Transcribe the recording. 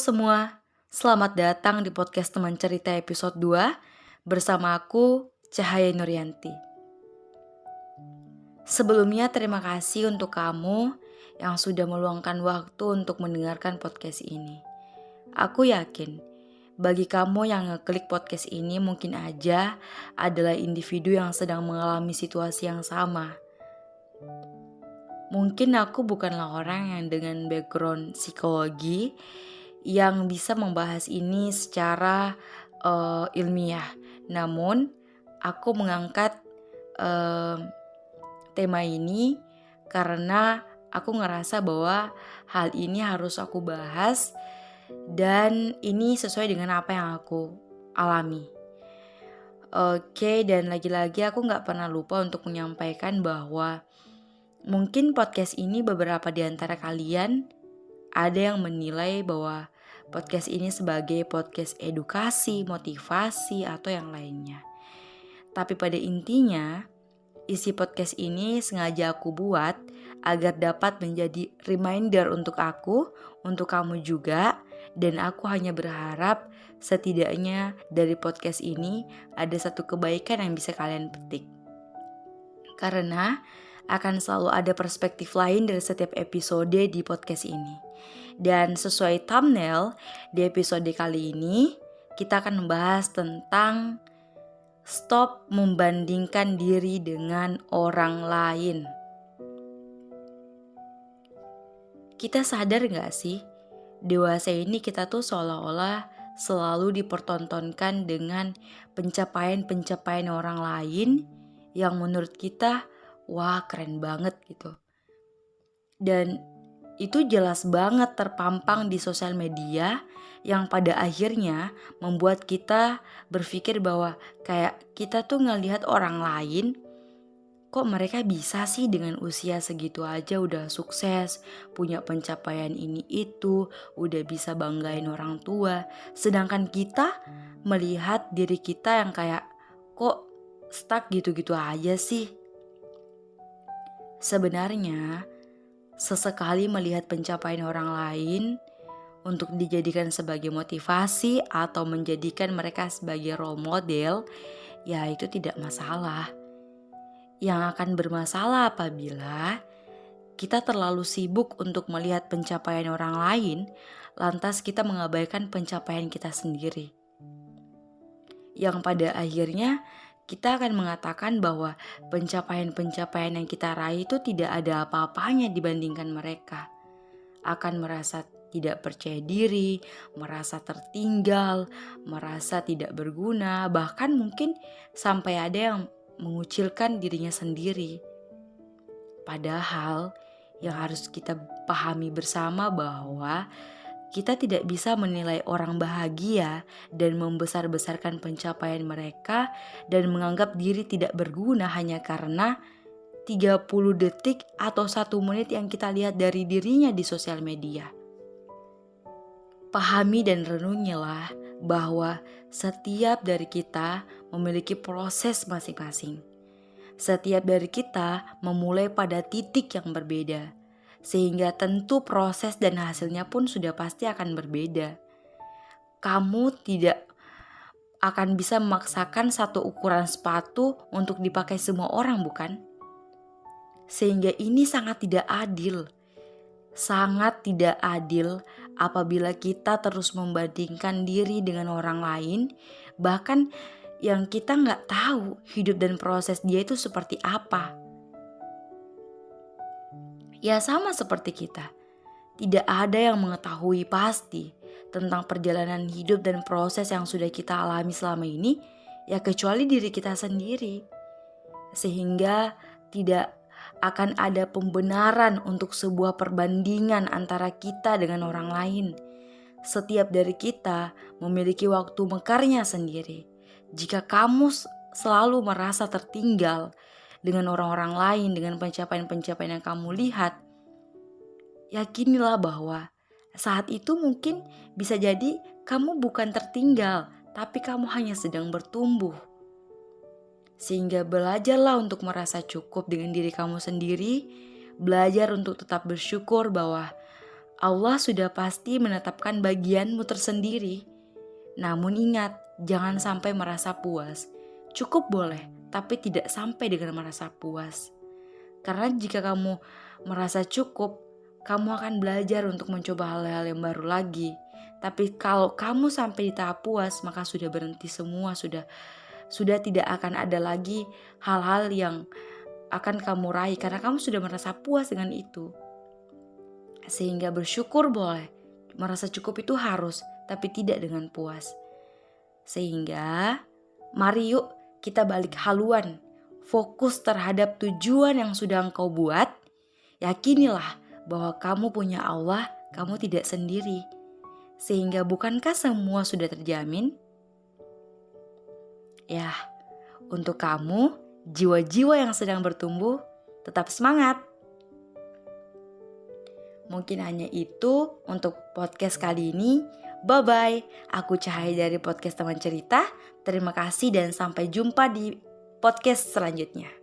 semua, selamat datang di podcast Teman Cerita episode 2 bersama aku, Cahaya Nuryanti. Sebelumnya terima kasih untuk kamu yang sudah meluangkan waktu untuk mendengarkan podcast ini. Aku yakin, bagi kamu yang ngeklik podcast ini mungkin aja adalah individu yang sedang mengalami situasi yang sama. Mungkin aku bukanlah orang yang dengan background psikologi yang bisa membahas ini secara ilmiah. Namun, aku mengangkat tema ini karena aku ngerasa bahwa hal ini harus aku bahas dan ini sesuai dengan apa yang aku alami. Oke, dan lagi-lagi aku gak pernah lupa untuk menyampaikan bahwa mungkin podcast ini beberapa di antara kalian ada yang menilai bahwa podcast ini sebagai podcast edukasi, motivasi, atau yang lainnya. Tapi pada intinya, isi podcast ini sengaja aku buat agar dapat menjadi reminder untuk aku, untuk kamu juga, dan aku hanya berharap setidaknya dari podcast ini ada satu kebaikan yang bisa kalian petik. Karena akan selalu ada perspektif lain dari setiap episode di podcast ini. Dan sesuai thumbnail, di episode kali ini kita akan membahas tentang stop membandingkan diri dengan orang lain. Kita sadar gak sih, dewasa ini kita tuh seolah-olah selalu dipertontonkan dengan pencapaian-pencapaian orang lain yang menurut kita, wah keren banget gitu. Dan itu jelas banget terpampang di sosial media yang pada akhirnya membuat kita berpikir bahwa kayak kita tuh ngelihat orang lain, kok mereka bisa sih dengan usia segitu aja udah sukses, punya pencapaian ini itu, udah bisa banggain orang tua. Sedangkan kita melihat diri kita yang kayak kok stuck gitu-gitu aja sih. Sebenarnya sesekali melihat pencapaian orang lain untuk dijadikan sebagai motivasi atau menjadikan mereka sebagai role model, ya itu tidak masalah. Yang akan bermasalah apabila kita terlalu sibuk untuk melihat pencapaian orang lain, lantas kita mengabaikan pencapaian kita sendiri. Yang pada akhirnya kita akan mengatakan bahwa pencapaian-pencapaian yang kita raih itu tidak ada apa-apanya dibandingkan mereka. Akan merasa tidak percaya diri, merasa tertinggal, merasa tidak berguna, bahkan mungkin sampai ada yang mengucilkan dirinya sendiri. Padahal yang harus kita pahami bersama bahwa kita tidak bisa menilai orang bahagia dan membesar-besarkan pencapaian mereka dan menganggap diri tidak berguna hanya karena 30 detik atau 1 menit yang kita lihat dari dirinya di sosial media. Pahami dan renungilah bahwa setiap dari kita memiliki proses masing-masing. Setiap dari kita memulai pada titik yang berbeda. Sehingga tentu proses dan hasilnya pun sudah pasti akan berbeda. Kamu tidak akan bisa memaksakan satu ukuran sepatu untuk dipakai semua orang, bukan? Sehingga ini sangat tidak adil. Sangat tidak adil apabila kita terus membandingkan diri dengan orang lain, bahkan yang kita gak tahu hidup dan proses dia itu seperti apa. Ya sama seperti kita, tidak ada yang mengetahui pasti tentang perjalanan hidup dan proses yang sudah kita alami selama ini, ya kecuali diri kita sendiri. Sehingga tidak akan ada pembenaran untuk sebuah perbandingan antara kita dengan orang lain. Setiap dari kita memiliki waktu mekarnya sendiri. Jika kamu selalu merasa tertinggal dengan orang-orang lain, dengan pencapaian-pencapaian yang kamu lihat, yakinilah bahwa saat itu mungkin bisa jadi kamu bukan tertinggal, tapi kamu hanya sedang bertumbuh. Sehingga belajarlah untuk merasa cukup dengan diri kamu sendiri, belajar untuk tetap bersyukur bahwa Allah sudah pasti menetapkan bagianmu tersendiri. Namun ingat, jangan sampai merasa puas. Cukup boleh, tapi tidak sampai dengan merasa puas. Karena jika kamu merasa cukup, kamu akan belajar untuk mencoba hal-hal yang baru lagi. Tapi kalau kamu sampai di tahap puas, maka sudah berhenti semua, sudah tidak akan ada lagi hal-hal yang akan kamu raih karena kamu sudah merasa puas dengan itu. Sehingga bersyukur boleh, merasa cukup itu harus, tapi tidak dengan puas. Sehingga mari yuk kita balik haluan, fokus terhadap tujuan yang sudah engkau buat. Yakinilah bahwa kamu punya Allah, kamu tidak sendiri. Sehingga bukankah semua sudah terjamin? Ya, untuk kamu, jiwa-jiwa yang sedang bertumbuh, tetap semangat. Mungkin hanya itu untuk podcast kali ini. Bye-bye. Aku Cahaya dari podcast Teman Cerita. Terima kasih dan sampai jumpa di podcast selanjutnya.